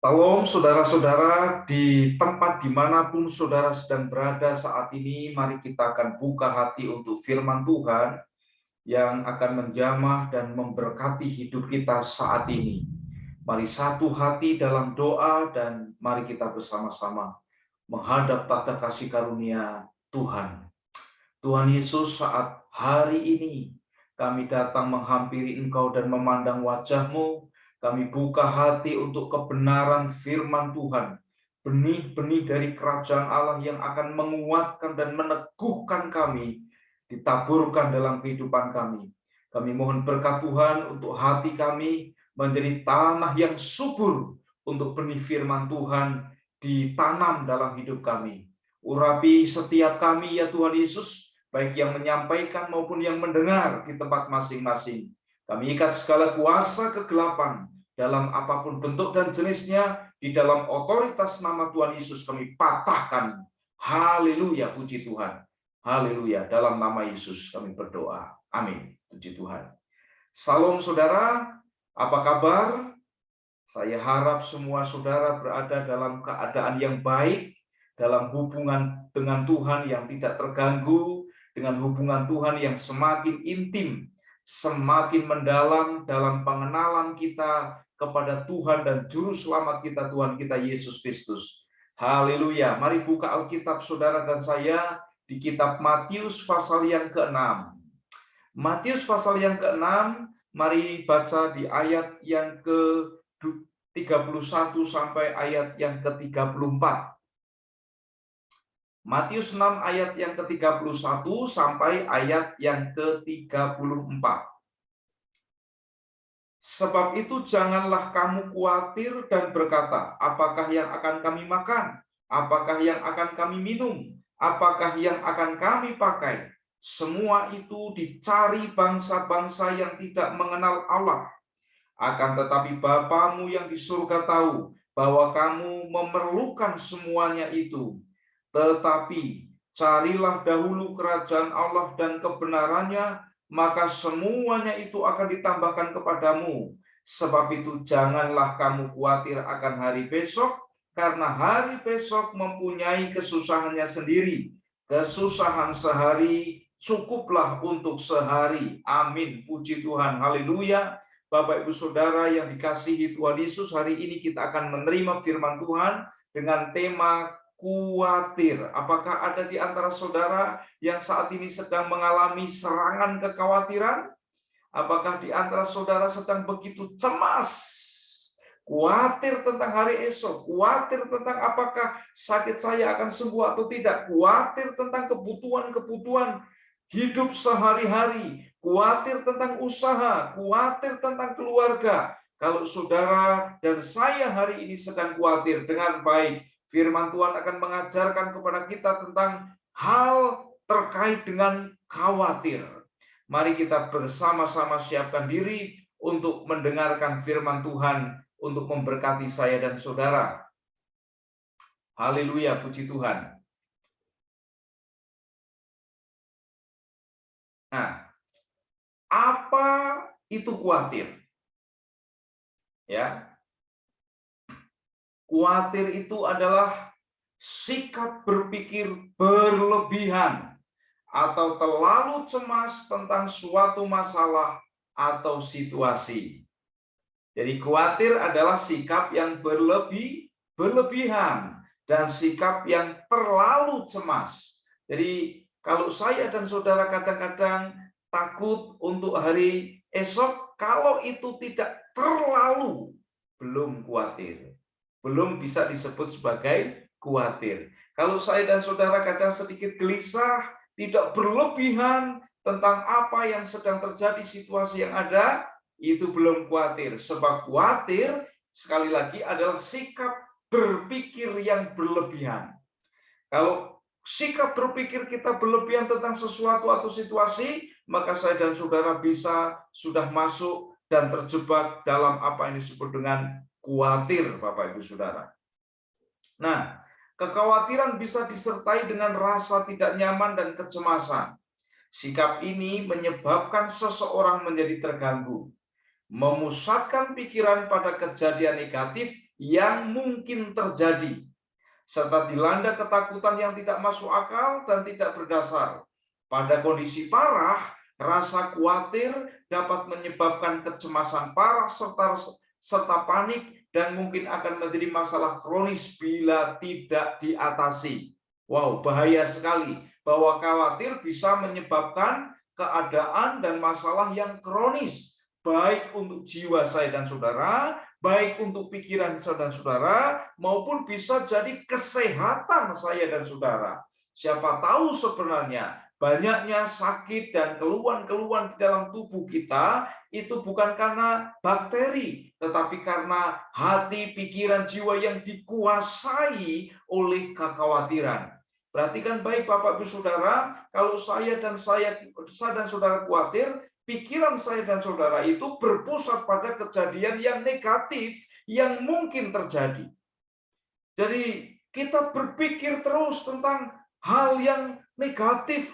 Salam saudara-saudara di tempat dimanapun saudara sedang berada saat ini, mari kita akan buka hati untuk firman Tuhan yang akan menjamah dan memberkati hidup kita saat ini. Mari satu hati dalam doa dan mari kita bersama-sama menghadap tata kasih karunia Tuhan. Tuhan Yesus, saat hari ini kami datang menghampiri Engkau dan memandang wajah-Mu, kami buka hati untuk kebenaran firman Tuhan. Benih-benih dari kerajaan Allah yang akan menguatkan dan meneguhkan kami, ditaburkan dalam kehidupan kami. Kami mohon berkat Tuhan untuk hati kami menjadi tanah yang subur untuk benih firman Tuhan ditanam dalam hidup kami. Urapi setiap kami ya Tuhan Yesus, baik yang menyampaikan maupun yang mendengar di tempat masing-masing. Kami ikat segala kuasa kegelapan dalam apapun bentuk dan jenisnya, di dalam otoritas nama Tuhan Yesus kami patahkan. Haleluya, puji Tuhan. Haleluya, dalam nama Yesus kami berdoa. Amin, puji Tuhan. Salam saudara, apa kabar? Saya harap semua saudara berada dalam keadaan yang baik, dalam hubungan dengan Tuhan yang tidak terganggu, dengan hubungan Tuhan yang semakin intim, semakin mendalam dalam pengenalan kita kepada Tuhan dan Juru Selamat kita, Tuhan kita Yesus Kristus. Haleluya. Mari buka Alkitab saudara dan saya di kitab Matius pasal yang ke-6. Matius pasal yang ke-6, mari baca di ayat yang ke-31 sampai ayat yang ke-34. Matius 6 ayat yang ke-31 sampai ayat yang ke-34. Sebab itu janganlah kamu khawatir dan berkata, apakah yang akan kami makan? Apakah yang akan kami minum? Apakah yang akan kami pakai? Semua itu dicari bangsa-bangsa yang tidak mengenal Allah. Akan tetapi Bapamu yang di surga tahu bahwa kamu memerlukan semuanya itu. Tetapi carilah dahulu kerajaan Allah dan kebenarannya, maka semuanya itu akan ditambahkan kepadamu. Sebab itu janganlah kamu khawatir akan hari besok, karena hari besok mempunyai kesusahannya sendiri. Kesusahan sehari cukuplah untuk sehari. Amin. Puji Tuhan. Haleluya. Bapak Ibu Saudara yang dikasihi Tuhan Yesus, hari ini kita akan menerima firman Tuhan dengan tema khawatir. Apakah ada di antara saudara yang saat ini sedang mengalami serangan kekhawatiran? Apakah di antara saudara sedang begitu cemas? Khawatir tentang hari esok, khawatir tentang apakah sakit saya akan sembuh atau tidak, khawatir tentang kebutuhan-kebutuhan hidup sehari-hari, khawatir tentang usaha, khawatir tentang keluarga. Kalau saudara dan saya hari ini sedang khawatir, dengan baik, firman Tuhan akan mengajarkan kepada kita tentang hal terkait dengan khawatir. Mari kita bersama-sama siapkan diri untuk mendengarkan firman Tuhan untuk memberkati saya dan saudara. Haleluya, puji Tuhan. Nah, apa itu khawatir? Ya. Khawatir itu adalah sikap berpikir berlebihan atau terlalu cemas tentang suatu masalah atau situasi. Jadi khawatir adalah sikap yang berlebihan dan sikap yang terlalu cemas. Jadi kalau saya dan saudara kadang-kadang takut untuk hari esok, kalau itu tidak terlalu, belum khawatir. Belum bisa disebut sebagai khawatir. Kalau saya dan saudara kadang sedikit gelisah, tidak berlebihan tentang apa yang sedang terjadi, situasi yang ada, itu belum khawatir. Sebab khawatir, sekali lagi, adalah sikap berpikir yang berlebihan. Kalau sikap berpikir kita berlebihan tentang sesuatu atau situasi, maka saya dan saudara sudah masuk dan terjebak dalam apa yang disebut dengan khawatir, Bapak Ibu Saudara. Nah, kekhawatiran bisa disertai dengan rasa tidak nyaman dan kecemasan. Sikap ini menyebabkan seseorang menjadi terganggu, memusatkan pikiran pada kejadian negatif yang mungkin terjadi, serta dilanda ketakutan yang tidak masuk akal dan tidak berdasar. Pada kondisi parah, rasa khawatir dapat menyebabkan kecemasan parah serta panik dan mungkin akan menjadi masalah kronis bila tidak diatasi. Wow, bahaya sekali bahwa khawatir bisa menyebabkan keadaan dan masalah yang kronis, baik untuk jiwa saya dan saudara, baik untuk pikiran saya dan saudara, maupun bisa jadi kesehatan saya dan saudara. Siapa tahu sebenarnya banyaknya sakit dan keluhan-keluhan di dalam tubuh kita itu bukan karena bakteri, tetapi karena hati, pikiran, jiwa yang dikuasai oleh kekhawatiran. Perhatikan baik Bapak Ibu Saudara, kalau saya dan saudara khawatir, pikiran saya dan saudara itu berpusat pada kejadian yang negatif yang mungkin terjadi. Jadi kita berpikir terus tentang hal yang negatif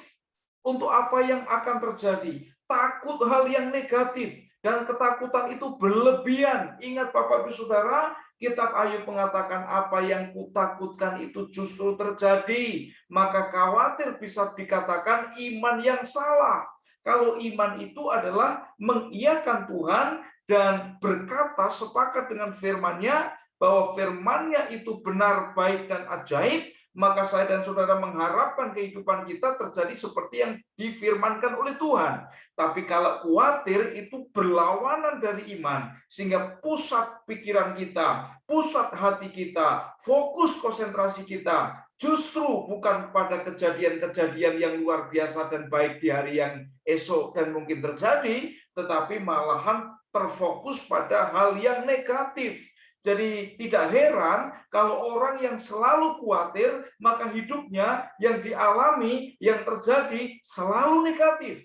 untuk apa yang akan terjadi. Takut hal yang negatif dan ketakutan itu berlebihan. Ingat Bapak Ibu Saudara, Kitab Ayub mengatakan apa yang kutakutkan itu justru terjadi. Maka khawatir bisa dikatakan iman yang salah. Kalau iman itu adalah mengiyakan Tuhan dan berkata sepakat dengan firman-Nya bahwa firman-Nya itu benar, baik, dan ajaib, maka saya dan saudara mengharapkan kehidupan kita terjadi seperti yang difirmankan oleh Tuhan. Tapi kalau khawatir itu berlawanan dari iman, sehingga pusat pikiran kita, pusat hati kita, fokus konsentrasi kita justru bukan pada kejadian-kejadian yang luar biasa dan baik di hari yang esok dan mungkin terjadi, tetapi malahan terfokus pada hal yang negatif. Jadi tidak heran kalau orang yang selalu khawatir, maka hidupnya yang dialami, yang terjadi selalu negatif.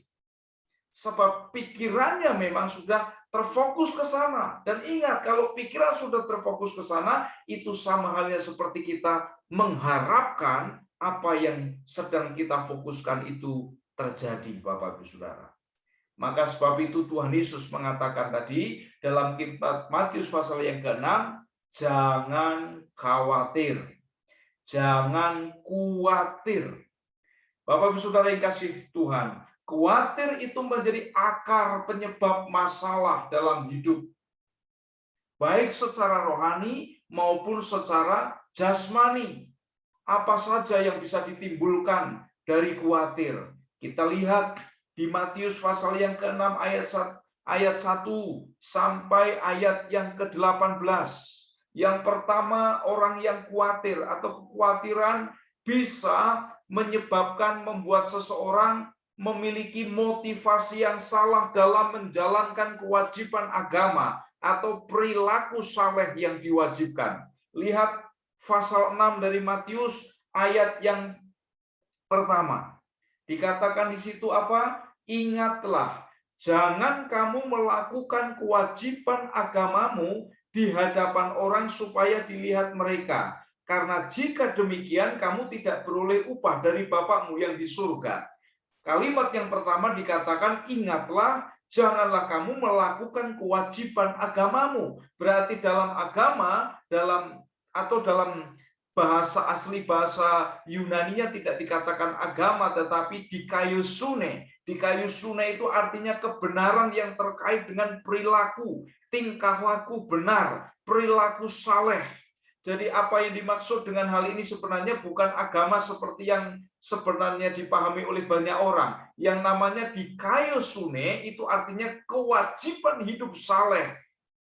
Sebab pikirannya memang sudah terfokus ke sana. Dan ingat, kalau pikiran sudah terfokus ke sana, itu sama halnya seperti kita mengharapkan apa yang sedang kita fokuskan itu terjadi, Bapak Ibu Saudara. Maka sebab itu Tuhan Yesus mengatakan tadi dalam kitab Matius pasal yang ke-6, jangan khawatir. Jangan khawatir. Bapak Ibu Saudara yang kasih Tuhan, khawatir itu menjadi akar penyebab masalah dalam hidup. Baik secara rohani maupun secara jasmani. Apa saja yang bisa ditimbulkan dari khawatir? Kita lihat di Matius pasal yang ke-6 ayat 1 sampai ayat yang ke-18. Yang pertama, orang yang khawatir atau kekhawatiran bisa menyebabkan membuat seseorang memiliki motivasi yang salah dalam menjalankan kewajiban agama atau perilaku saleh yang diwajibkan. Lihat pasal 6 dari Matius ayat yang pertama. Dikatakan di situ apa? Ingatlah, jangan kamu melakukan kewajiban agamamu di hadapan orang supaya dilihat mereka. Karena jika demikian, kamu tidak beroleh upah dari Bapakmu yang di surga. Kalimat yang pertama dikatakan, ingatlah, janganlah kamu melakukan kewajiban agamamu. Berarti dalam agama, dalam bahasa asli bahasa Yunani-nya tidak dikatakan agama, tetapi dikaiosune. Dikaiosune itu artinya kebenaran yang terkait dengan perilaku, tingkah laku benar, perilaku saleh. Jadi apa yang dimaksud dengan hal ini sebenarnya bukan agama seperti yang sebenarnya dipahami oleh banyak orang. Yang namanya dikaiosune itu artinya kewajiban hidup saleh.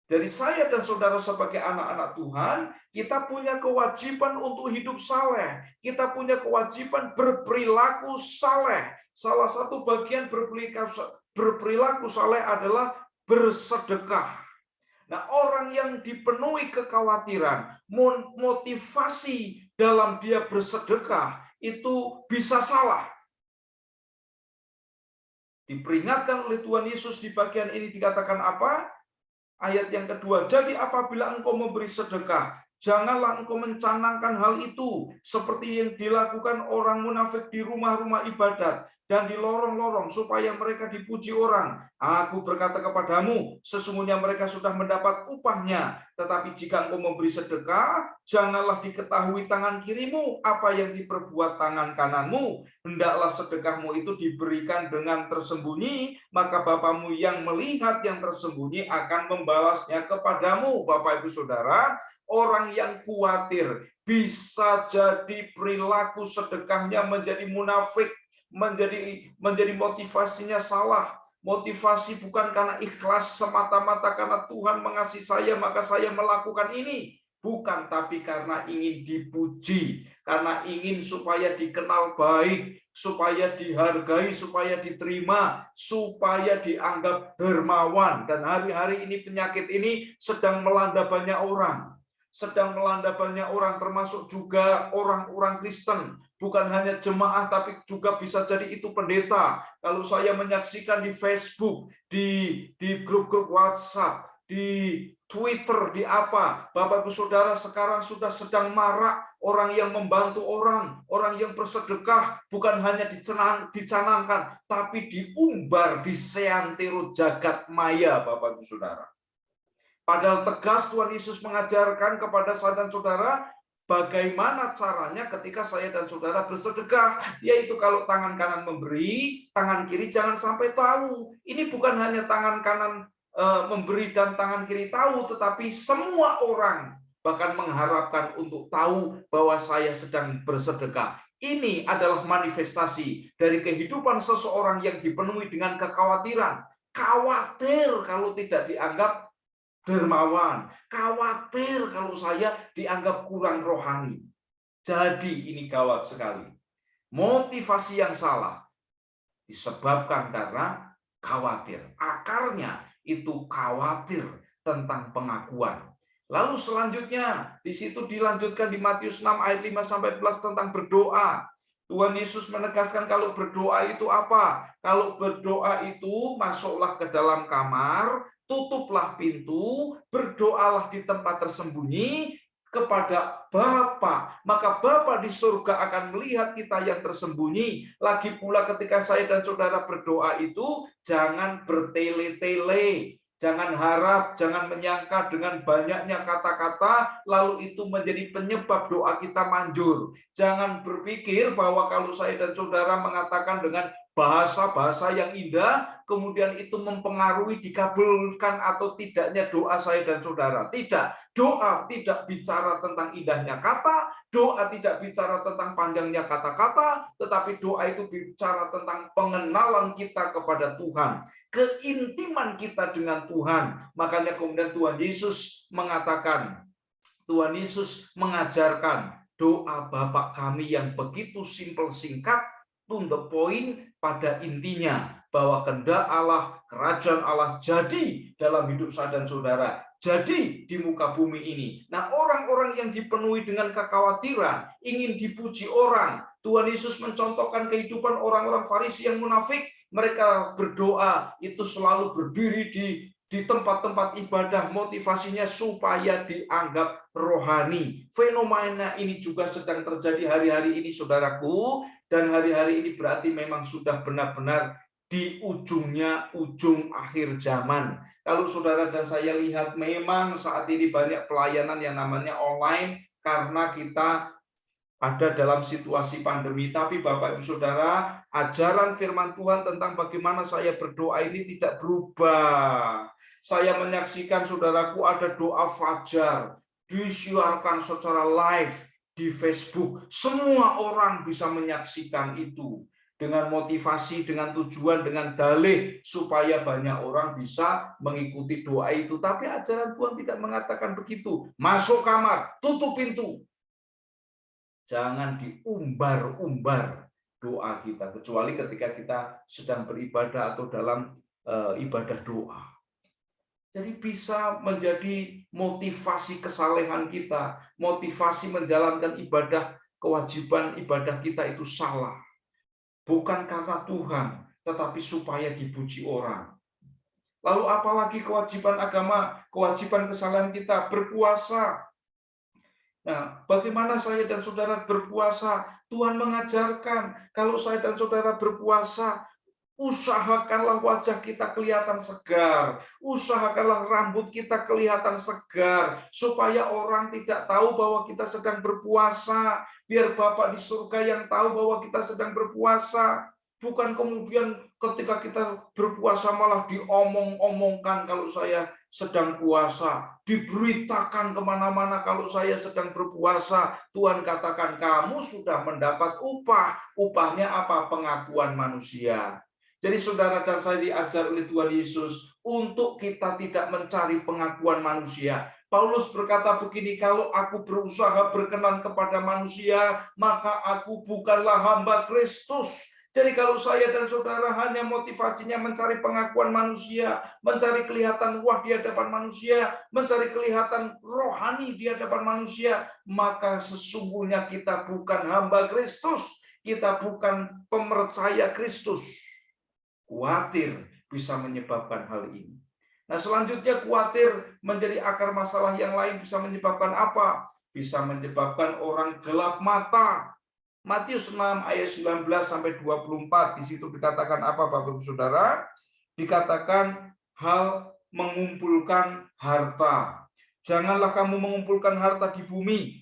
Jadi saya dan saudara sebagai anak-anak Tuhan, kita punya kewajiban untuk hidup saleh. Kita punya kewajiban berperilaku saleh. Salah satu bagian berperilaku saleh adalah bersedekah. Nah, orang yang dipenuhi kekhawatiran, motivasi dalam dia bersedekah, itu bisa salah. Diperingatkan oleh Tuhan Yesus di bagian ini dikatakan apa? Ayat yang kedua, jadi apabila engkau memberi sedekah, janganlah engkau mencanangkan hal itu seperti yang dilakukan orang munafik di rumah-rumah ibadat dan di lorong-lorong supaya mereka dipuji orang. Aku berkata kepadamu, sesungguhnya mereka sudah mendapat upahnya. Tetapi jika engkau memberi sedekah, janganlah diketahui tangan kirimu apa yang diperbuat tangan kananmu. Hendaklah sedekahmu itu diberikan dengan tersembunyi, maka Bapamu yang melihat yang tersembunyi akan membalasnya kepadamu. Bapak Ibu Saudara, orang yang khawatir bisa jadi perilaku sedekahnya menjadi munafik, menjadi motivasinya salah. Motivasi bukan karena ikhlas semata-mata karena Tuhan mengasihi saya maka saya melakukan ini. Bukan, tapi karena ingin dipuji, karena ingin supaya dikenal baik, supaya dihargai, supaya diterima, supaya dianggap dermawan. Dan hari-hari ini penyakit ini sedang melanda banyak orang. Termasuk juga orang-orang Kristen. Bukan hanya jemaah, tapi juga bisa jadi itu pendeta. Kalau saya menyaksikan di Facebook, di grup-grup WhatsApp, di Twitter, di apa, Bapak Ibu Saudara sekarang sudah sedang marak orang yang membantu orang yang bersedekah, bukan hanya dicanangkan, tapi diumbar di seantero jagat maya, Bapak Ibu Saudara. Padahal tegas Tuhan Yesus mengajarkan kepada saya dan saudara bagaimana caranya ketika saya dan saudara bersedekah, yaitu kalau tangan kanan memberi, tangan kiri jangan sampai tahu. Ini bukan hanya tangan kanan memberi dan tangan kiri tahu, tetapi semua orang bahkan mengharapkan untuk tahu bahwa saya sedang bersedekah. Ini adalah manifestasi dari kehidupan seseorang yang dipenuhi dengan kekhawatiran. Khawatir kalau tidak dianggap dermawan, khawatir kalau saya dianggap kurang rohani. Jadi ini gawat sekali. Motivasi yang salah disebabkan karena khawatir. Akarnya itu khawatir tentang pengakuan. Lalu selanjutnya di situ dilanjutkan di Matius 6 ayat 5 sampai 11 tentang berdoa. Tuhan Yesus menegaskan kalau berdoa itu apa? Kalau berdoa itu masuklah ke dalam kamar, tutuplah pintu, berdoalah di tempat tersembunyi kepada Bapa, maka Bapa di surga akan melihat kita yang tersembunyi. Lagi pula ketika saya dan saudara berdoa itu, jangan bertele-tele. Jangan harap, jangan menyangka dengan banyaknya kata-kata, lalu itu menjadi penyebab doa kita manjur. Jangan berpikir bahwa kalau saya dan saudara mengatakan dengan bahasa-bahasa yang indah, kemudian itu mempengaruhi dikabulkan atau tidaknya doa saya dan saudara. Tidak, doa tidak bicara tentang indahnya kata, doa tidak bicara tentang panjangnya kata-kata, tetapi doa itu bicara tentang pengenalan kita kepada Tuhan, keintiman kita dengan Tuhan. Makanya kemudian Tuhan Yesus mengatakan, Tuhan Yesus mengajarkan doa Bapa kami yang begitu simpel singkat, to the point, pada intinya bahwa kehendak Allah, kerajaan Allah jadi dalam hidup saya dan saudara, jadi di muka bumi ini. Nah, orang-orang yang dipenuhi dengan kekhawatiran, ingin dipuji orang, Tuhan Yesus mencontohkan kehidupan orang-orang Farisi yang munafik. Mereka berdoa itu selalu berdiri di tempat-tempat ibadah, motivasinya supaya dianggap rohani. Fenomena ini juga sedang terjadi hari-hari ini, saudaraku, dan hari-hari ini berarti memang sudah benar-benar di ujung akhir zaman. Kalau saudara dan saya lihat, memang saat ini banyak pelayanan yang namanya online karena kita ada dalam situasi pandemi. Tapi Bapak Ibu Saudara, ajaran firman Tuhan tentang bagaimana saya berdoa ini tidak berubah. Saya menyaksikan saudaraku ada doa fajar disiarkan secara live di Facebook. Semua orang bisa menyaksikan itu dengan motivasi, dengan tujuan, dengan dalih supaya banyak orang bisa mengikuti doa itu. Tapi ajaran Tuhan tidak mengatakan begitu. Masuk kamar, tutup pintu. Jangan diumbar-umbar doa kita, kecuali ketika kita sedang beribadah atau dalam ibadah doa. Jadi bisa menjadi motivasi kesalehan kita, motivasi menjalankan ibadah, kewajiban ibadah kita itu salah. Bukan karena Tuhan, tetapi supaya dipuji orang. Lalu apalagi kewajiban agama, kewajiban kesalehan kita, berpuasa. Nah, bagaimana saya dan saudara berpuasa? Tuhan mengajarkan kalau saya dan saudara berpuasa, usahakanlah wajah kita kelihatan segar. Usahakanlah rambut kita kelihatan segar. Supaya orang tidak tahu bahwa kita sedang berpuasa. Biar Bapak di surga yang tahu bahwa kita sedang berpuasa. Bukan kemudian ketika kita berpuasa malah diomong-omongkan kalau saya sedang puasa. Diberitakan kemana-mana kalau saya sedang berpuasa. Tuhan katakan kamu sudah mendapat upah. Upahnya apa? Pengakuan manusia. Jadi saudara dan saya diajar oleh Tuhan Yesus untuk kita tidak mencari pengakuan manusia. Paulus berkata begini, kalau aku berusaha berkenan kepada manusia, maka aku bukanlah hamba Kristus. Jadi kalau saya dan saudara hanya motivasinya mencari pengakuan manusia, mencari kelihatan wah di hadapan manusia, mencari kelihatan rohani di hadapan manusia, maka sesungguhnya kita bukan hamba Kristus, kita bukan pemercaya Kristus. Khawatir bisa menyebabkan hal ini. Nah, selanjutnya khawatir menjadi akar masalah yang lain bisa menyebabkan apa? Bisa menyebabkan orang gelap mata. Matius 6 ayat 19 sampai 24 di situ dikatakan apa Bapak Ibu Saudara? Dikatakan hal mengumpulkan harta. Janganlah kamu mengumpulkan harta di bumi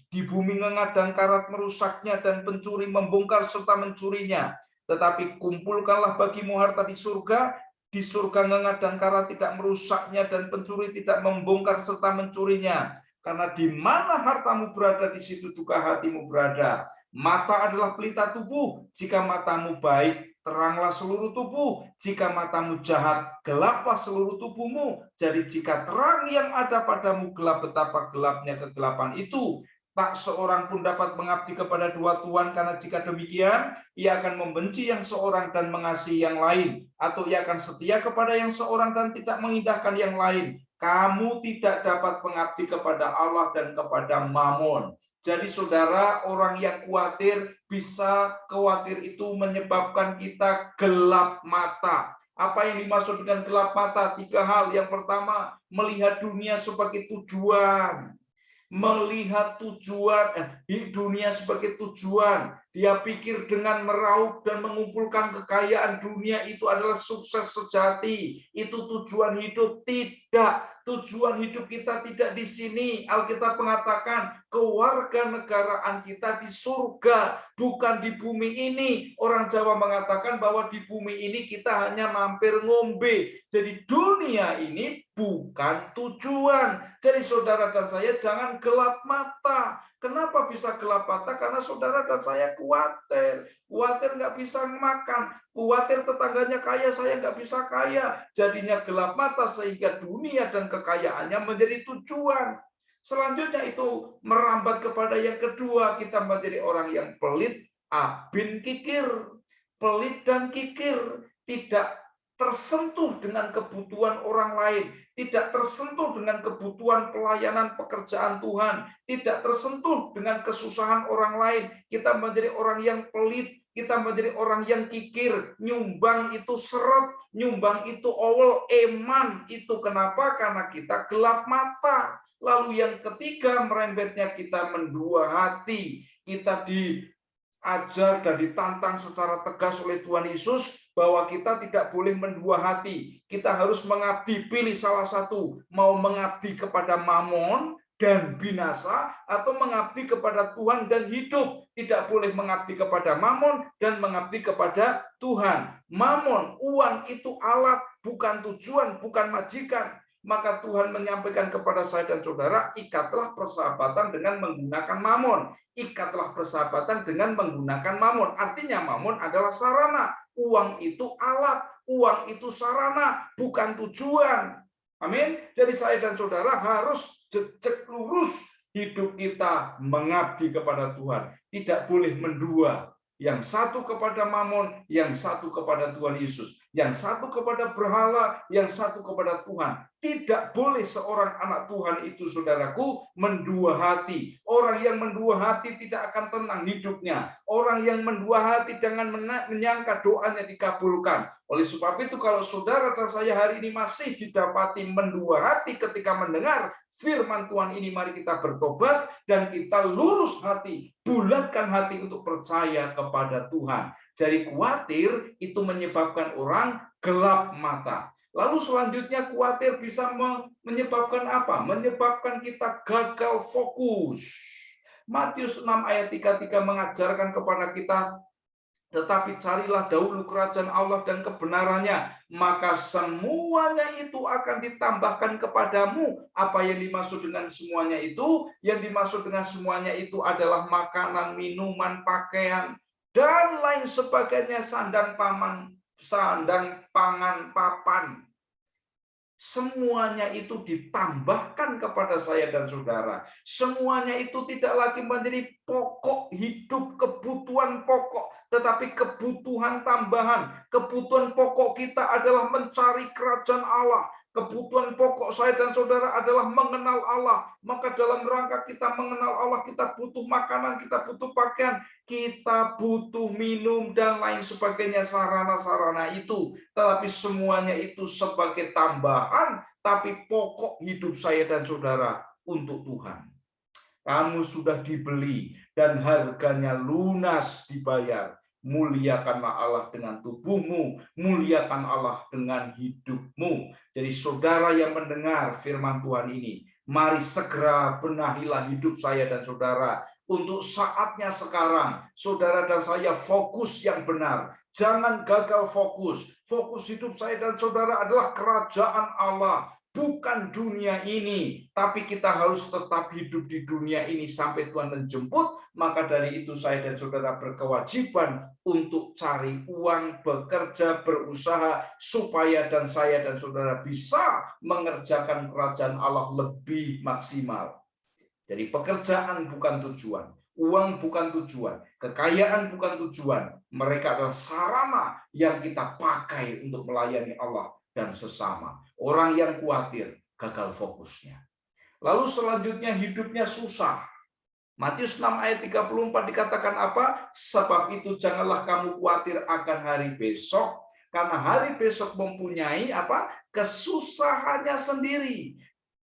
ngengat dan karat merusaknya dan pencuri membongkar serta mencurinya. Tetapi kumpulkanlah bagimu harta di surga ngengat dan karat tidak merusaknya dan pencuri tidak membongkar serta mencurinya. Karena di mana hartamu berada, di situ juga hatimu berada. Mata adalah pelita tubuh. Jika matamu baik, teranglah seluruh tubuh. Jika matamu jahat, gelaplah seluruh tubuhmu. Jadi jika terang yang ada padamu gelap, betapa gelapnya kegelapan itu. Tak seorang pun dapat mengabdi kepada dua tuan, karena jika demikian, ia akan membenci yang seorang dan mengasihi yang lain. Atau ia akan setia kepada yang seorang dan tidak mengindahkan yang lain. Kamu tidak dapat mengabdi kepada Allah dan kepada Mamon. Jadi saudara, orang yang khawatir, bisa khawatir itu menyebabkan kita gelap mata. Apa yang dimaksud dengan gelap mata? 3 hal. Yang pertama, melihat dunia sebagai tujuan. Melihat tujuan dunia sebagai tujuan. Dia pikir dengan meraup dan mengumpulkan kekayaan dunia itu adalah sukses sejati. Itu tujuan hidup. Tidak. Tujuan hidup kita tidak di sini. Alkitab mengatakan kewarganegaraan kita di surga, bukan di bumi ini. Orang Jawa mengatakan bahwa di bumi ini kita hanya mampir ngombe. Jadi dunia ini bukan tujuan. Jadi saudara dan saya jangan gelap mata. Kenapa bisa gelap mata? Karena saudara dan saya khawatir. Khawatir nggak bisa makan. Khawatir tetangganya kaya, saya nggak bisa kaya. Jadinya gelap mata sehingga dunia dan kekayaannya menjadi tujuan. Selanjutnya itu merambat kepada yang kedua. Kita menjadi orang yang pelit, abin, kikir. Pelit dan kikir. Tidak tersentuh dengan kebutuhan orang lain, tidak tersentuh dengan kebutuhan pelayanan pekerjaan Tuhan, tidak tersentuh dengan kesusahan orang lain. Kita menjadi orang yang pelit, kita menjadi orang yang kikir, nyumbang itu seret, nyumbang itu awal, eman itu. Kenapa? Karena kita gelap mata. Lalu yang ketiga, merembetnya kita mendua hati. Kita diajar dan ditantang secara tegas oleh Tuhan Yesus bahwa kita tidak boleh mendua hati. Kita harus mengabdi, pilih salah satu. Mau mengabdi kepada Mamon dan binasa, atau mengabdi kepada Tuhan dan hidup. Tidak boleh mengabdi kepada Mamon dan mengabdi kepada Tuhan. Mamon, uang itu alat, bukan tujuan, bukan majikan. Maka Tuhan menyampaikan kepada saya dan saudara, ikatlah persahabatan dengan menggunakan Mamon. Ikatlah persahabatan dengan menggunakan Mamon. Artinya Mamon adalah sarana. Uang itu alat, uang itu sarana, bukan tujuan. Amin. Jadi saya dan saudara harus jejak lurus hidup kita mengabdi kepada Tuhan. Tidak boleh mendua. Yang satu kepada Mamon, yang satu kepada Tuhan Yesus. yang satu kepada berhala, yang satu kepada Tuhan. Tidak boleh seorang anak Tuhan itu, saudaraku, mendua hati. Orang yang mendua hati tidak akan tenang hidupnya. Orang yang mendua hati jangan menyangka doanya dikabulkan. Oleh sebab itu, kalau saudara dan saya hari ini masih didapati mendua hati ketika mendengar firman Tuhan ini, mari kita bertobat dan kita lurus hati, bulatkan hati untuk percaya kepada Tuhan. Jadi khawatir itu menyebabkan orang gelap mata. Lalu selanjutnya khawatir bisa menyebabkan apa? Menyebabkan kita gagal fokus. Matius 6 ayat 33 mengajarkan kepada kita, tetapi carilah dahulu kerajaan Allah dan kebenarannya, maka semuanya itu akan ditambahkan kepadamu. Apa yang dimaksud dengan semuanya itu? Yang dimaksud dengan semuanya itu adalah makanan, minuman, pakaian, dan lain sebagainya, sandang, pangan, papan. Semuanya itu ditambahkan kepada saya dan saudara. Semuanya itu tidak lagi menjadi pokok hidup, kebutuhan pokok, tetapi kebutuhan tambahan. Kebutuhan pokok kita adalah mencari kerajaan Allah. Kebutuhan pokok saya dan saudara adalah mengenal Allah. Maka dalam rangka kita mengenal Allah, kita butuh makanan, kita butuh pakaian, kita butuh minum, dan lain sebagainya, sarana-sarana itu. Tetapi semuanya itu sebagai tambahan, tapi pokok hidup saya dan saudara untuk Tuhan. Kamu sudah dibeli dan harganya lunas dibayar. Muliakanlah Allah dengan tubuhmu, muliakan Allah dengan hidupmu. Jadi saudara yang mendengar firman Tuhan ini, mari segera benahilah hidup saya dan saudara. Untuk saatnya sekarang, saudara dan saya fokus yang benar. Jangan gagal fokus. Fokus hidup saya dan saudara adalah kerajaan Allah. Bukan dunia ini, tapi kita harus tetap hidup di dunia ini sampai Tuhan menjemput. Maka dari itu saya dan saudara berkewajiban untuk cari uang, bekerja, berusaha, supaya dan saya dan saudara bisa mengerjakan kerajaan Allah lebih maksimal. Jadi pekerjaan bukan tujuan, uang bukan tujuan, kekayaan bukan tujuan. Mereka adalah sarana yang kita pakai untuk melayani Allah dan sesama. Orang yang khawatir gagal fokusnya. Lalu selanjutnya hidupnya susah. Matius 6 ayat 34 dikatakan apa? Sebab itu janganlah kamu khawatir akan hari besok, karena hari besok mempunyai apa? Kesusahannya sendiri.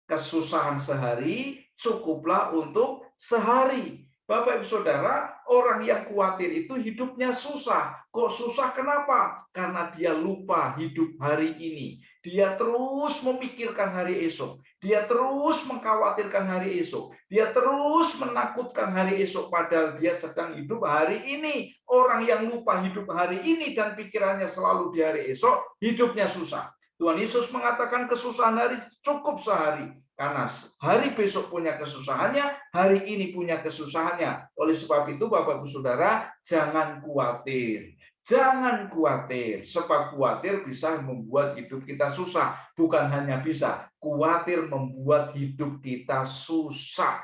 Kesusahan sehari cukuplah untuk sehari. Bapak Ibu Saudara, orang yang khawatir itu hidupnya susah. Kok susah kenapa? Karena dia lupa hidup hari ini. Dia terus memikirkan hari esok. Dia terus mengkhawatirkan hari esok. Dia terus menakutkan hari esok, padahal dia sedang hidup hari ini. Orang yang lupa hidup hari ini dan pikirannya selalu di hari esok, hidupnya susah. Tuhan Yesus mengatakan kesusahan hari cukup sehari. Karena hari besok punya kesusahannya, hari ini punya kesusahannya. Oleh sebab itu, Bapak Ibu Saudara, jangan khawatir. Jangan khawatir, sebab khawatir bisa membuat hidup kita susah. Bukan hanya bisa, khawatir membuat hidup kita susah.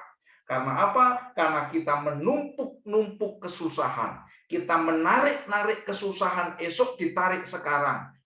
Karena apa? Karena kita menumpuk-numpuk kesusahan. Kita menarik-narik kesusahan, esok ditarik sekarang.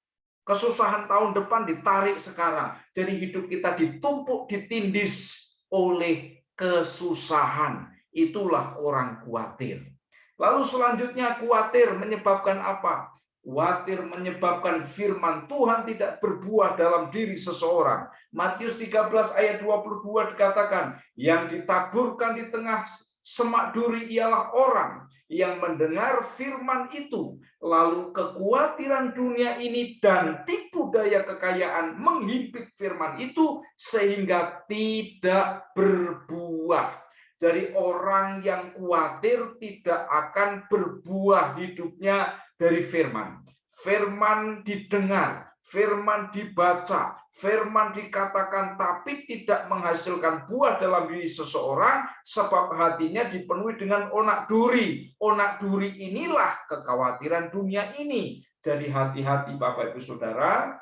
Kesusahan tahun depan ditarik sekarang. Jadi hidup kita ditumpuk, ditindis oleh kesusahan. Itulah orang khawatir. Lalu selanjutnya khawatir menyebabkan apa? Khawatir menyebabkan firman Tuhan tidak berbuah dalam diri seseorang. Matius 13 ayat 22 dikatakan, yang ditaburkan di tengah semak duri ialah orang yang mendengar firman itu, lalu kekhawatiran dunia ini dan tipu daya kekayaan menghimpit firman itu sehingga tidak berbuah. Jadi orang yang khawatir tidak akan berbuah hidupnya dari firman. Firman didengar, firman dibaca, firman dikatakan, tapi tidak menghasilkan buah dalam diri seseorang sebab hatinya dipenuhi dengan onak duri. Onak duri inilah kekhawatiran dunia ini. Jadi hati-hati Bapak Ibu Saudara,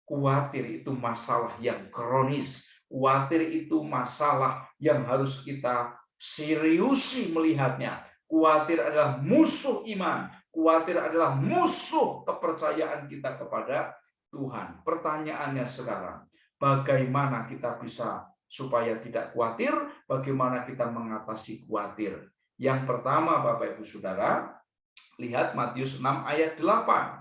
khawatir itu masalah yang kronis. Khawatir itu masalah yang harus kita seriusi melihatnya. Khawatir adalah musuh iman. Khawatir adalah musuh kepercayaan kita kepada Tuhan. Pertanyaannya sekarang, bagaimana kita bisa supaya tidak khawatir? Bagaimana kita mengatasi khawatir? Yang pertama, Bapak Ibu Saudara, lihat Matius 6 ayat 8.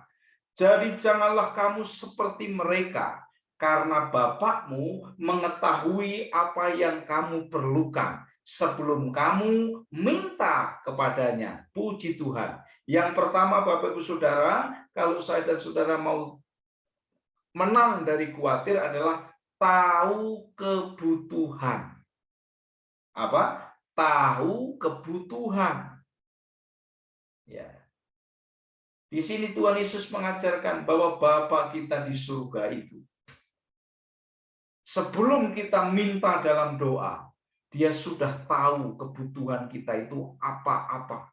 Jadi janganlah kamu seperti mereka, karena Bapakmu mengetahui apa yang kamu perlukan sebelum kamu minta kepadanya. Puji Tuhan. Yang pertama, Bapak Ibu Saudara, kalau saya dan saudara mau menang dari khawatir adalah tahu kebutuhan. Apa? Tahu kebutuhan. Ya. Di sini Tuhan Yesus mengajarkan bahwa Bapa kita di surga itu, sebelum kita minta dalam doa, Dia sudah tahu kebutuhan kita itu apa-apa.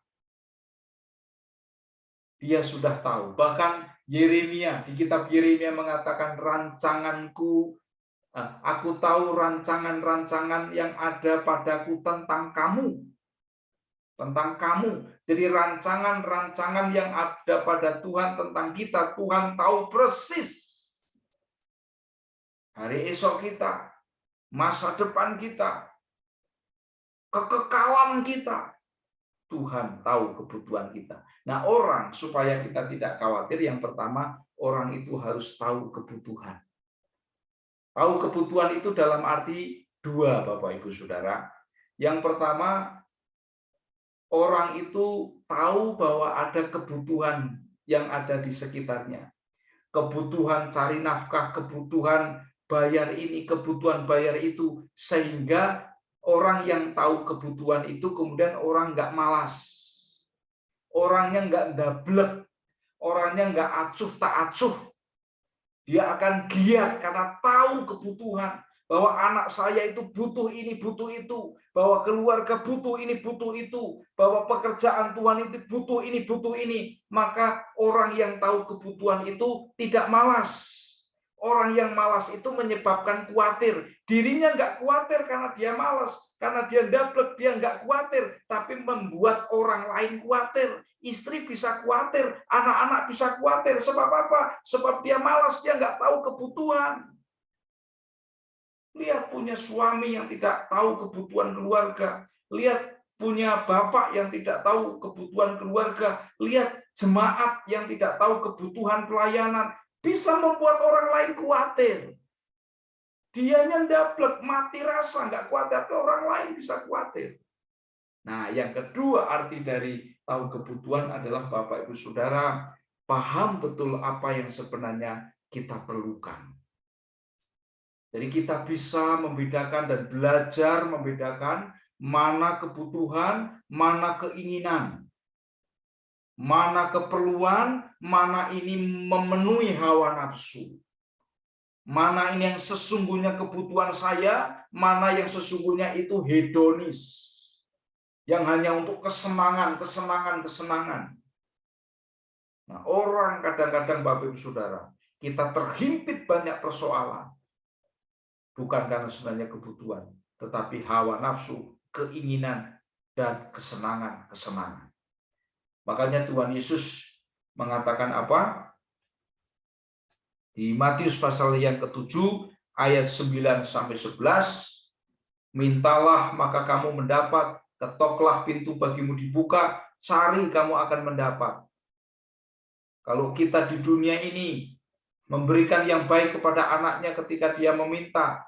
Dia sudah tahu. Bahkan Yeremia, di kitab Yeremia mengatakan, rancanganku, aku tahu rancangan-rancangan yang ada padaku tentang kamu. Tentang kamu. Jadi rancangan-rancangan yang ada pada Tuhan tentang kita, Tuhan tahu persis. Hari esok kita, masa depan kita, kekekalan kita, Tuhan tahu kebutuhan kita. Nah, orang supaya kita tidak khawatir, yang pertama, orang itu harus tahu kebutuhan. Tahu kebutuhan itu dalam arti dua, Bapak Ibu Saudara. Yang pertama, orang itu tahu bahwa ada kebutuhan yang ada di sekitarnya. Kebutuhan cari nafkah, kebutuhan bayar ini, kebutuhan bayar itu. Sehingga orang yang tahu kebutuhan itu kemudian orang nggak malas. Orangnya nggak dablek. Orangnya nggak acuh tak acuh. Dia akan giat karena tahu kebutuhan. Bahwa anak saya itu butuh ini, butuh itu. Bahwa keluarga butuh ini, butuh itu. Bahwa pekerjaan Tuhan itu butuh ini, butuh ini. Maka orang yang tahu kebutuhan itu tidak malas. Orang yang malas itu menyebabkan khawatir. Dirinya nggak khawatir karena dia malas. Karena dia dablek, dia nggak khawatir. Tapi membuat orang lain khawatir. Istri bisa khawatir, anak-anak bisa khawatir. Sebab apa? Sebab dia malas, dia nggak tahu kebutuhan. Lihat punya suami yang tidak tahu kebutuhan keluarga. Lihat punya bapak yang tidak tahu kebutuhan keluarga. Lihat jemaat yang tidak tahu kebutuhan pelayanan. Bisa membuat orang lain khawatir. Dianya ndablek, mati rasa, nggak khawatir, tapi orang lain bisa khawatir. Nah, yang kedua arti dari tahu kebutuhan adalah Bapak Ibu Saudara paham betul apa yang sebenarnya kita perlukan. Jadi kita bisa membedakan dan belajar membedakan mana kebutuhan, mana keinginan, mana keperluan, mana ini memenuhi hawa nafsu. Mana ini yang sesungguhnya kebutuhan saya, mana yang sesungguhnya itu hedonis. Yang hanya untuk kesenangan. Nah, orang kadang-kadang Bapak Ibu Saudara, kita terhimpit banyak persoalan. Bukan karena sebenarnya kebutuhan, tetapi hawa nafsu, keinginan, dan kesenangan. Makanya Tuhan Yesus mengatakan apa? Di Matius pasal yang ke-7 ayat 9-11, mintalah maka kamu mendapat, ketoklah pintu bagimu dibuka, cari kamu akan mendapat. Kalau kita di dunia ini memberikan yang baik kepada anaknya ketika dia meminta,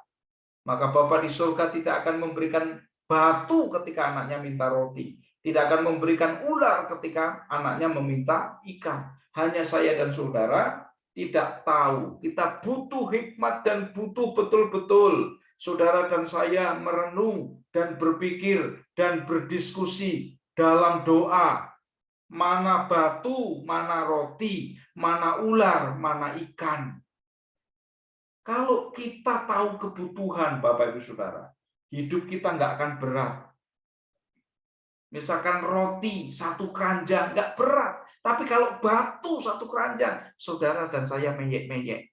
maka Bapa di surga tidak akan memberikan batu ketika anaknya minta roti. Tidak akan memberikan ular ketika anaknya meminta ikan. Hanya saya dan saudara tidak tahu. Kita butuh hikmat dan butuh betul-betul saudara dan saya merenung dan berpikir dan berdiskusi dalam doa. Mana batu, mana roti, mana ular, mana ikan. Kalau kita tahu kebutuhan, Bapak Ibu Saudara, hidup kita nggak akan berat. Misalkan roti satu keranjang nggak berat, tapi kalau batu satu keranjang, saudara dan saya meyek-meyek.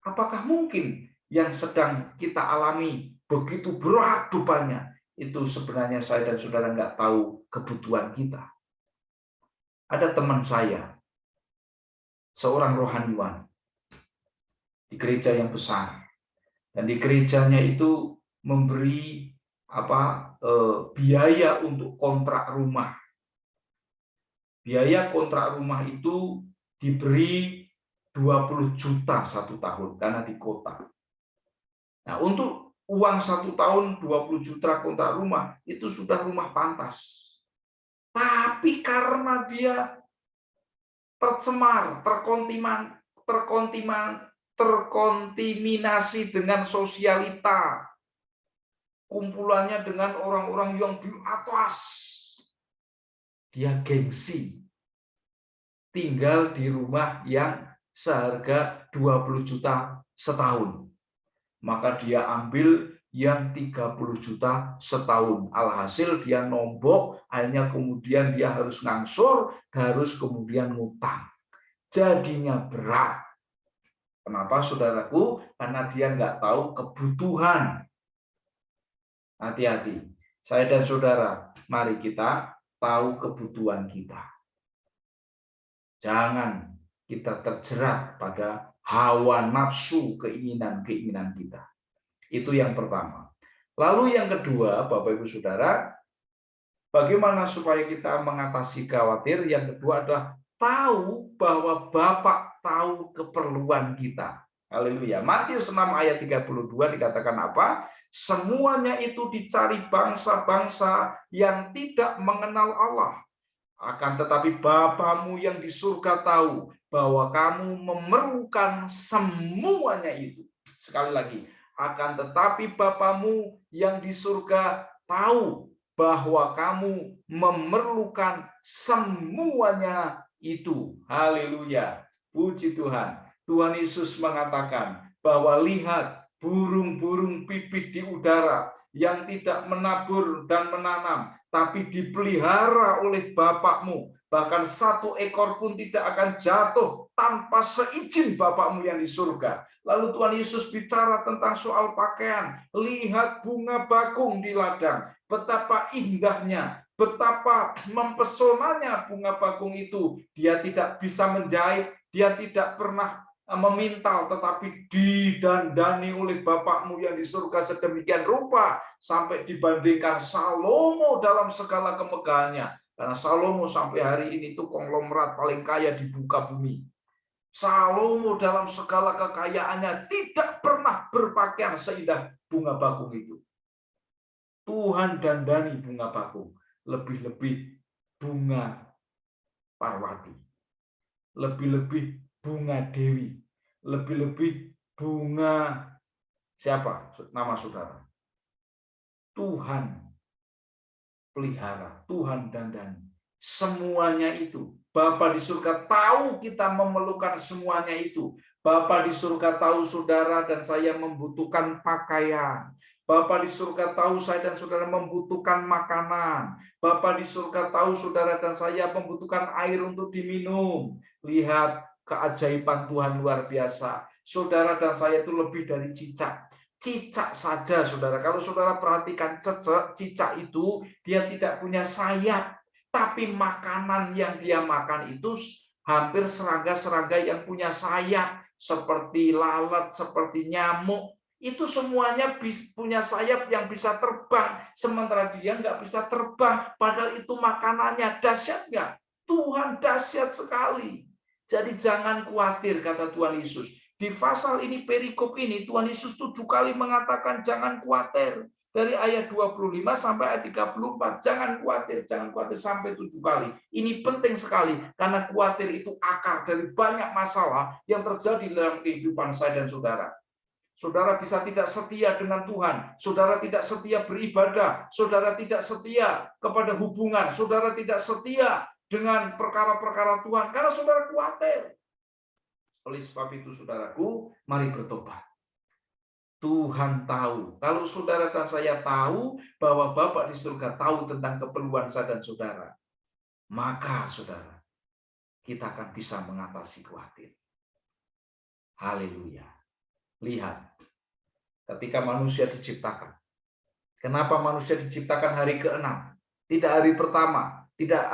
Apakah mungkin yang sedang kita alami begitu berat bebannya, itu sebenarnya saya dan saudara nggak tahu kebutuhan kita? Ada teman saya, seorang rohaniwan di gereja yang besar, dan di gerejanya itu memberi biaya untuk kontrak rumah. Biaya kontrak rumah itu diberi 20 juta 1 tahun karena di kota. Nah, untuk uang 1 tahun 20 juta kontrak rumah itu sudah rumah pantas. Tapi karena dia tercemar, terkontaminasi dengan sosialita, kumpulannya dengan orang-orang yang di atas, dia gengsi tinggal di rumah yang seharga 20 juta setahun. Maka dia ambil yang 30 juta setahun. Alhasil dia nombok, akhirnya kemudian dia harus ngangsur, harus kemudian ngutang. Jadinya berat. Kenapa, saudaraku? Karena dia nggak tahu kebutuhan. Hati-hati. Saya dan saudara, mari kita tahu kebutuhan kita. Jangan kita terjerat pada hawa nafsu keinginan-keinginan kita. Itu yang pertama. Lalu yang kedua, Bapak Ibu Saudara, bagaimana supaya kita mengatasi khawatir? Yang kedua adalah tahu bahwa Bapak tahu keperluan kita. Haleluya. Matius 6 ayat 32 dikatakan apa? Semuanya itu dicari bangsa-bangsa yang tidak mengenal Allah. Akan tetapi Bapamu yang di surga tahu bahwa kamu memerlukan semuanya itu. Sekali lagi, akan tetapi Bapamu yang di surga tahu bahwa kamu memerlukan semuanya itu. Haleluya. Puji Tuhan. Tuhan Yesus mengatakan bahwa lihat burung-burung pipit di udara yang tidak menabur dan menanam, tapi dipelihara oleh Bapakmu. Bahkan 1 ekor pun tidak akan jatuh tanpa seizin Bapakmu yang di surga. Lalu Tuhan Yesus bicara tentang soal pakaian. Lihat bunga bakung di ladang. Betapa indahnya, betapa mempesonanya bunga bakung itu. Dia tidak bisa menjahit, dia tidak pernah memintal, tetapi didandani oleh Bapakmu yang di surga sedemikian rupa sampai dibandingkan Salomo dalam segala kemegahannya. Karena Salomo sampai hari ini itu konglomerat paling kaya di muka bumi. Salomo dalam segala kekayaannya tidak pernah berpakaian seindah bunga bakung itu. Tuhan dandani bunga bakung, lebih-lebih bunga parwati, lebih-lebih bunga dewi, lebih-lebih bunga siapa? Nama saudara. Tuhan pelihara, Tuhan dandani. Semuanya itu. Bapa di surga tahu kita memerlukan semuanya itu. Bapa di surga tahu saudara dan saya membutuhkan pakaian. Bapa di surga tahu saya dan saudara membutuhkan makanan. Bapa di surga tahu saudara dan saya membutuhkan air untuk diminum. Lihat keajaiban Tuhan luar biasa. Saudara dan saya itu lebih dari cicak. Cicak saja, saudara. Kalau saudara perhatikan cicak itu, dia tidak punya sayap. Tapi makanan yang dia makan itu hampir serangga-serangga yang punya sayap. Seperti lalat, seperti nyamuk. Itu semuanya punya sayap yang bisa terbang. Sementara dia nggak bisa terbang. Padahal itu makanannya. Dahsyat nggak? Tuhan dahsyat sekali. Jadi jangan khawatir, kata Tuhan Yesus. Di pasal ini, perikop ini, Tuhan Yesus 7 kali mengatakan jangan khawatir. Dari ayat 25 sampai ayat 34. Jangan khawatir sampai 7 kali. Ini penting sekali, karena khawatir itu akar dari banyak masalah yang terjadi dalam kehidupan saya dan saudara. Saudara bisa tidak setia dengan Tuhan, saudara tidak setia beribadah, saudara tidak setia kepada hubungan, saudara tidak setia dengan perkara-perkara Tuhan, karena saudara khawatir. Oleh sebab itu, saudaraku, mari bertobat. Tuhan tahu. Kalau saudara dan saya tahu bahwa Bapa di surga tahu tentang keperluan saya dan saudara, maka saudara, kita akan bisa mengatasi khawatir. Haleluya. Lihat, ketika manusia diciptakan, kenapa manusia diciptakan hari ke-6? Tidak hari pertama. tidak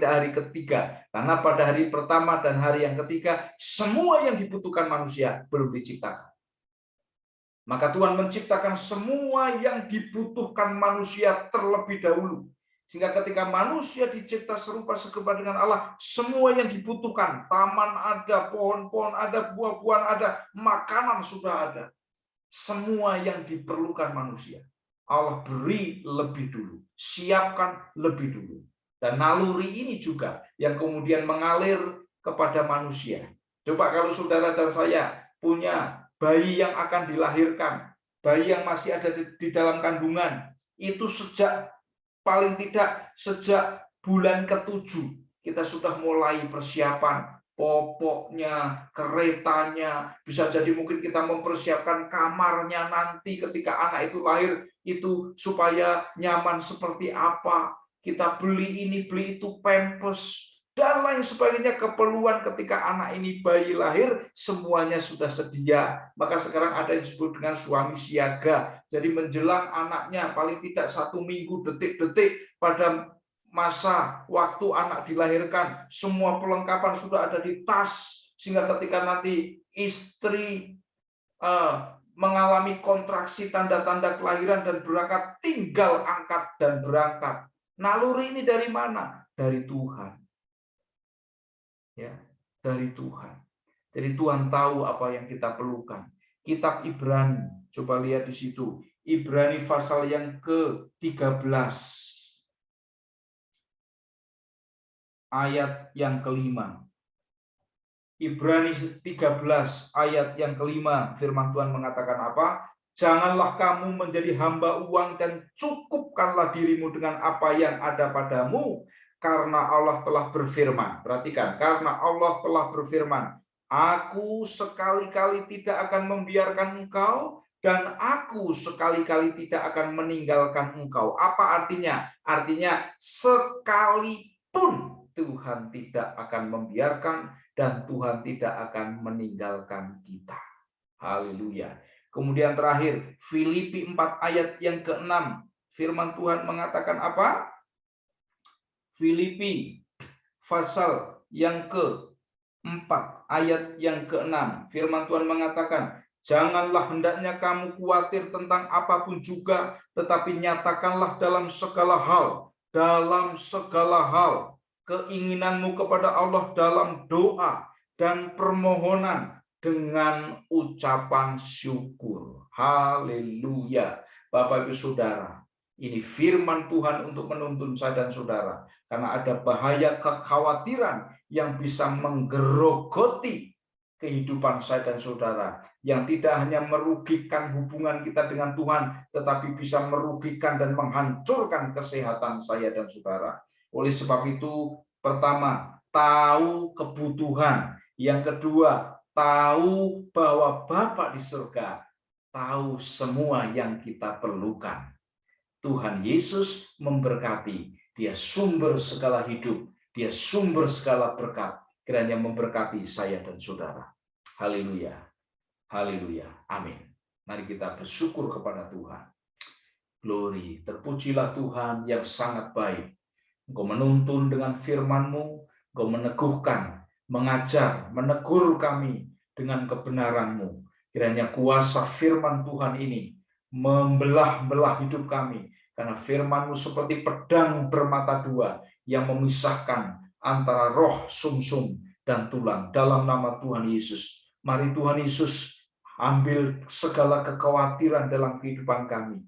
hari ketiga. Karena pada hari pertama dan hari yang ketiga, semua yang dibutuhkan manusia belum diciptakan. Maka Tuhan menciptakan semua yang dibutuhkan manusia terlebih dahulu. Sehingga ketika manusia dicipta serupa serupa dengan Allah, semua yang dibutuhkan, taman ada, pohon-pohon ada, buah-buahan ada, makanan sudah ada. Semua yang diperlukan manusia, Allah beri lebih dulu, siapkan lebih dulu. Dan naluri ini juga yang kemudian mengalir kepada manusia. Coba kalau saudara dan saya punya bayi yang akan dilahirkan, bayi yang masih ada di dalam kandungan, itu paling tidak sejak bulan ke-7 kita sudah mulai persiapan popoknya, keretanya, bisa jadi mungkin kita mempersiapkan kamarnya nanti ketika anak itu lahir, itu supaya nyaman seperti apa, kita beli ini, beli itu, pampers, dan lain sebagainya. Keperluan ketika anak ini bayi lahir, semuanya sudah sedia. Maka sekarang ada yang disebut dengan suami siaga, jadi menjelang anaknya paling tidak 1 minggu, detik-detik pada masa waktu anak dilahirkan, semua perlengkapan sudah ada di tas, sehingga ketika nanti istri mengalami kontraksi tanda-tanda kelahiran dan berangkat, tinggal angkat dan berangkat. Naluri ini dari mana? Dari Tuhan. Ya, dari Tuhan. Jadi Tuhan tahu apa yang kita perlukan. Kitab Ibrani, coba lihat di situ. Ibrani pasal yang ke-13. Ayat yang kelima. Ibrani 13 ayat yang kelima, firman Tuhan mengatakan apa? Janganlah kamu menjadi hamba uang dan cukupkanlah dirimu dengan apa yang ada padamu, karena Allah telah berfirman. Perhatikan, karena Allah telah berfirman, aku sekali-kali tidak akan membiarkan engkau, dan aku sekali-kali tidak akan meninggalkan engkau. Apa artinya? Artinya sekalipun Tuhan tidak akan membiarkan dan Tuhan tidak akan meninggalkan kita. Haleluya. Kemudian terakhir, Filipi 4 ayat yang ke-6. Firman Tuhan mengatakan apa? Filipi pasal yang ke-4 ayat yang ke-6. Firman Tuhan mengatakan, janganlah hendaknya kamu khawatir tentang apapun juga, tetapi nyatakanlah dalam segala hal, keinginanmu kepada Allah dalam doa dan permohonan dengan ucapan syukur. Haleluya. Bapak Ibu Saudara, ini firman Tuhan untuk menuntun saya dan saudara. Karena ada bahaya kekhawatiran yang bisa menggerogoti kehidupan saya dan saudara. Yang tidak hanya merugikan hubungan kita dengan Tuhan, tetapi bisa merugikan dan menghancurkan kesehatan saya dan saudara. Oleh sebab itu, pertama, tahu kebutuhan. Yang kedua, tahu bahwa Bapa di surga tahu semua yang kita perlukan. Tuhan Yesus memberkati. Dia sumber segala hidup. Dia sumber segala berkat. Kiranya memberkati saya dan saudara. Haleluya. Haleluya. Amin. Mari kita bersyukur kepada Tuhan. Glory. Terpujilah Tuhan yang sangat baik. Engkau menuntun dengan firman-Mu, Engkau meneguhkan, mengajar, menegur kami dengan kebenaran-Mu. Kiranya kuasa firman Tuhan ini membelah-belah hidup kami, karena firman-Mu seperti pedang bermata dua yang memisahkan antara roh, sumsum, dan tulang. Dalam nama Tuhan Yesus, mari Tuhan Yesus ambil segala kekhawatiran dalam kehidupan kami.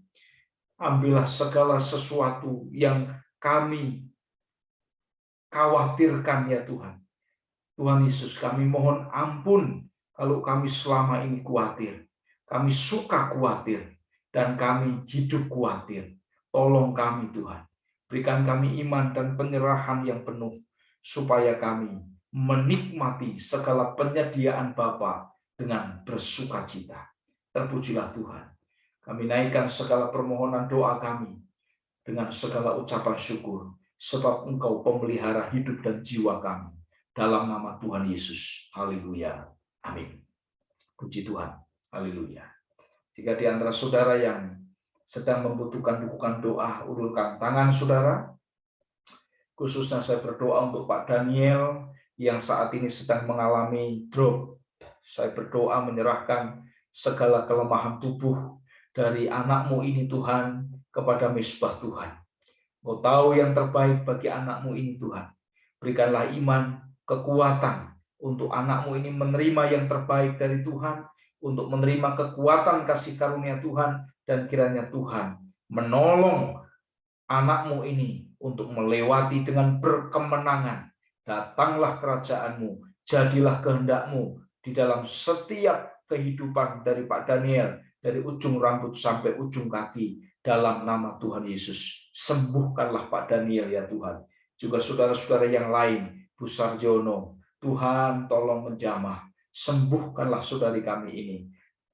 Ambillah segala sesuatu yang kami khawatirkan ya Tuhan. Tuhan Yesus, kami mohon ampun kalau kami selama ini khawatir. Kami suka khawatir dan kami hidup khawatir. Tolong kami Tuhan. Berikan kami iman dan penyerahan yang penuh supaya kami menikmati segala penyediaan Bapa dengan bersukacita. Terpujilah Tuhan. Kami naikkan segala permohonan doa kami dengan segala ucapan syukur. Sebab Engkau pemelihara hidup dan jiwa kami. Dalam nama Tuhan Yesus. Haleluya. Amin. Puji Tuhan. Haleluya. Jika di antara saudara yang sedang membutuhkan dukungan doa, ulurkan tangan saudara. Khususnya saya berdoa untuk Pak Daniel yang saat ini sedang mengalami drop. Saya berdoa menyerahkan segala kelemahan tubuh dari anakmu ini Tuhan kepada Mezbah Tuhan. Kau tahu yang terbaik bagi anakmu ini Tuhan. Berikanlah iman, kekuatan untuk anakmu ini menerima yang terbaik dari Tuhan, untuk menerima kekuatan kasih karunia Tuhan, dan kiranya Tuhan menolong anakmu ini untuk melewati dengan berkemenangan. Datanglah kerajaanmu, jadilah kehendakmu di dalam setiap kehidupan dari Pak Daniel, dari ujung rambut sampai ujung kaki, dalam nama Tuhan Yesus. Sembuhkanlah Pak Daniel ya Tuhan. Juga saudara-saudara yang lain, Bu Sarjono, Tuhan tolong menjamah, sembuhkanlah saudari kami ini.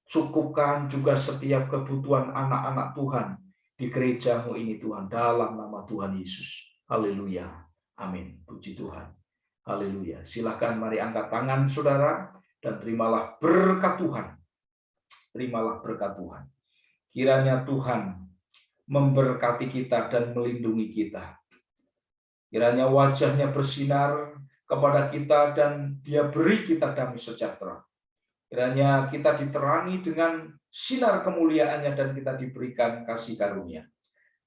Cukupkan juga setiap kebutuhan anak-anak Tuhan di gerejamu ini Tuhan, dalam nama Tuhan Yesus. Haleluya. Amin. Puji Tuhan. Haleluya. Silakan mari angkat tangan saudara dan terimalah berkat Tuhan. Terimalah berkat Tuhan. Kiranya Tuhan memberkati kita dan melindungi kita. Kiranya wajahnya bersinar kepada kita dan Dia beri kita damai sejahtera. Kiranya kita diterangi dengan sinar kemuliaannya dan kita diberikan kasih karunia.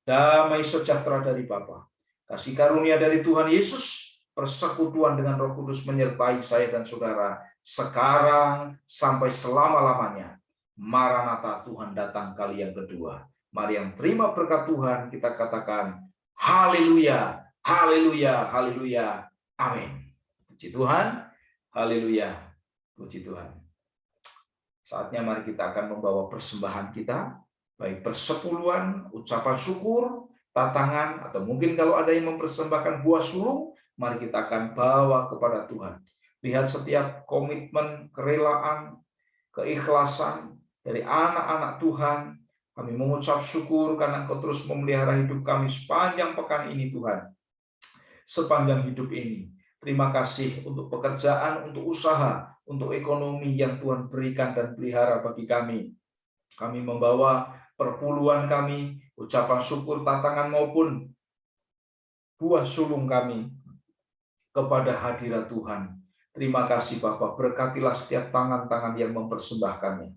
Damai sejahtera dari Bapa, kasih karunia dari Tuhan Yesus, persekutuan dengan Roh Kudus menyertai saya dan saudara sekarang sampai selama-lamanya. Maranatha, Tuhan datang kali yang kedua. Mari yang terima berkat Tuhan kita katakan haleluya, haleluya, haleluya. Amin. Puji Tuhan. Haleluya. Puji Tuhan. Saatnya mari kita akan membawa persembahan kita, baik persepuluhan, ucapan syukur, tatangan, atau mungkin kalau ada yang mempersembahkan buah sulung, mari kita akan bawa kepada Tuhan. Lihat setiap komitmen, kerelaan, keikhlasan dari anak-anak Tuhan. Kami mengucap syukur karena Engkau terus memelihara hidup kami sepanjang pekan ini Tuhan. Sepanjang hidup ini. Terima kasih untuk pekerjaan, untuk usaha, untuk ekonomi yang Tuhan berikan dan pelihara bagi kami. Kami membawa perpuluhan kami, ucapan syukur, tatangan maupun buah sulung kami kepada hadirat Tuhan. Terima kasih Bapak, berkatilah setiap tangan-tangan yang mempersembahkannya.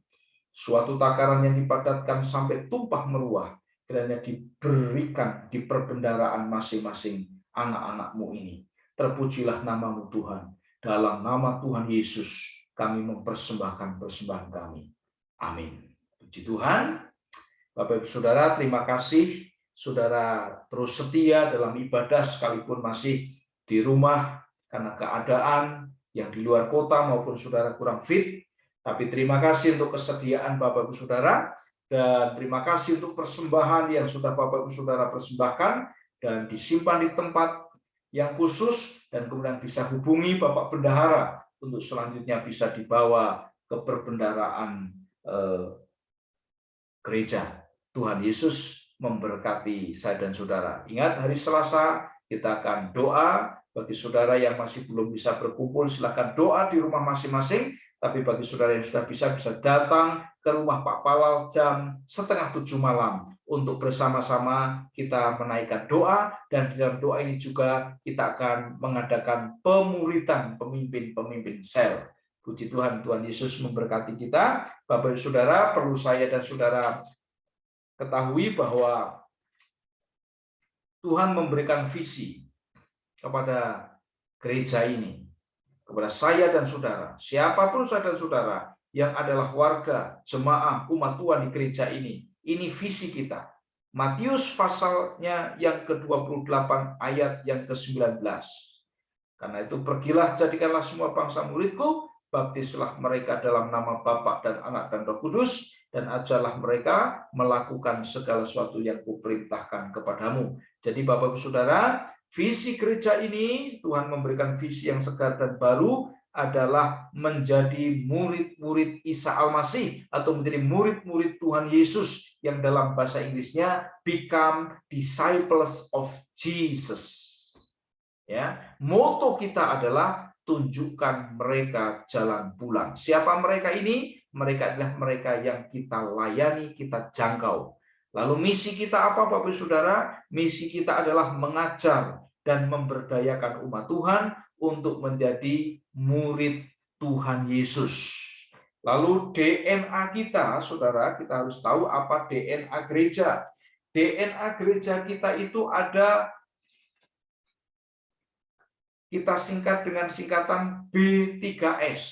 Suatu takaran yang dipadatkan sampai tumpah meruah, kiranya diberikan di perbendaraan masing-masing anak-anak-Mu ini. Terpujilah nama-Mu Tuhan. Dalam nama Tuhan Yesus, kami mempersembahkan persembahan kami. Amin. Puji Tuhan. Bapak Ibu Saudara, terima kasih. Saudara terus setia dalam ibadah sekalipun masih di rumah karena keadaan yang di luar kota maupun saudara kurang fit. Tapi terima kasih untuk kesediaan Bapak Ibu Saudara dan terima kasih untuk persembahan yang sudah Bapak Ibu Saudara persembahkan dan disimpan di tempat yang khusus dan kemudian bisa hubungi Bapak Bendahara untuk selanjutnya bisa dibawa ke perbendaharaan gereja. Tuhan Yesus memberkati saya dan saudara. Ingat hari Selasa kita akan doa. Bagi saudara yang masih belum bisa berkumpul, silakan doa di rumah masing-masing. Tapi bagi saudara yang sudah bisa datang ke rumah Pak Palal jam 6:30 malam untuk bersama-sama kita menaikkan doa, dan di dalam doa ini juga kita akan mengadakan pemuridan pemimpin-pemimpin sel. Puji Tuhan, Tuhan Yesus memberkati kita. Bapak Ibu Saudara, perlu saya dan saudara ketahui bahwa Tuhan memberikan visi kepada gereja ini, kepada saya dan saudara, siapapun saya dan saudara yang adalah warga, jemaah, umat Tuhan di gereja ini visi kita. Matius pasalnya yang ke-28 ayat yang ke-19. Karena itu pergilah, jadikanlah semua bangsa muridku, baptislah mereka dalam nama Bapa dan Anak dan Roh Kudus, dan ajarlah mereka melakukan segala sesuatu yang kuperintahkan kepadamu. Jadi Bapak Ibu Saudara, visi gereja ini, Tuhan memberikan visi yang segar dan baru, adalah menjadi murid-murid Isa Al-Masih atau menjadi murid-murid Tuhan Yesus yang dalam bahasa Inggrisnya become disciples of Jesus. Ya, moto kita adalah tunjukkan mereka jalan pulang. Siapa mereka ini? Mereka adalah mereka yang kita layani, kita jangkau. Lalu misi kita apa Bapak Ibu Saudara? Misi kita adalah mengajar, dan memberdayakan umat Tuhan untuk menjadi murid Tuhan Yesus. Lalu DNA kita, saudara, kita harus tahu apa DNA gereja. DNA gereja kita itu ada, kita singkat dengan singkatan B3S.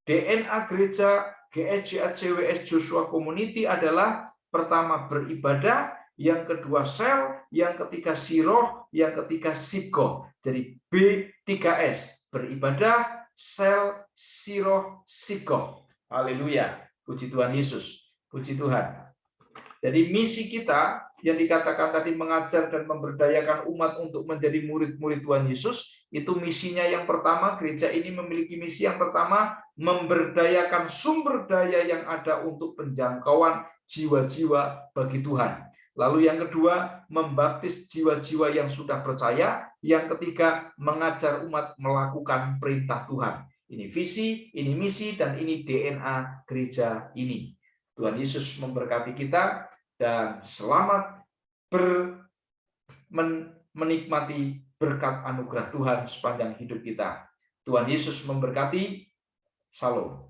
DNA gereja GSJACWS Joshua Community adalah pertama beribadah, yang kedua sel, yang ketiga siroh, yang ketiga sibgoh. Jadi B3S, beribadah, sel, siroh, sibgoh. Haleluya. Puji Tuhan Yesus. Puji Tuhan. Jadi misi kita yang dikatakan tadi mengajar dan memberdayakan umat untuk menjadi murid-murid Tuhan Yesus, itu misinya yang pertama, gereja ini memiliki misi yang pertama, memberdayakan sumber daya yang ada untuk penjangkauan jiwa-jiwa bagi Tuhan. Lalu yang kedua, membaptis jiwa-jiwa yang sudah percaya. Yang ketiga, mengajar umat melakukan perintah Tuhan. Ini visi, ini misi, dan ini DNA gereja ini. Tuhan Yesus memberkati kita dan selamat menikmati berkat anugerah Tuhan sepanjang hidup kita. Tuhan Yesus memberkati. Salam.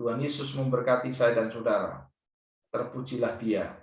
Tuhan Yesus memberkati saya dan saudara. Terpujilah Dia.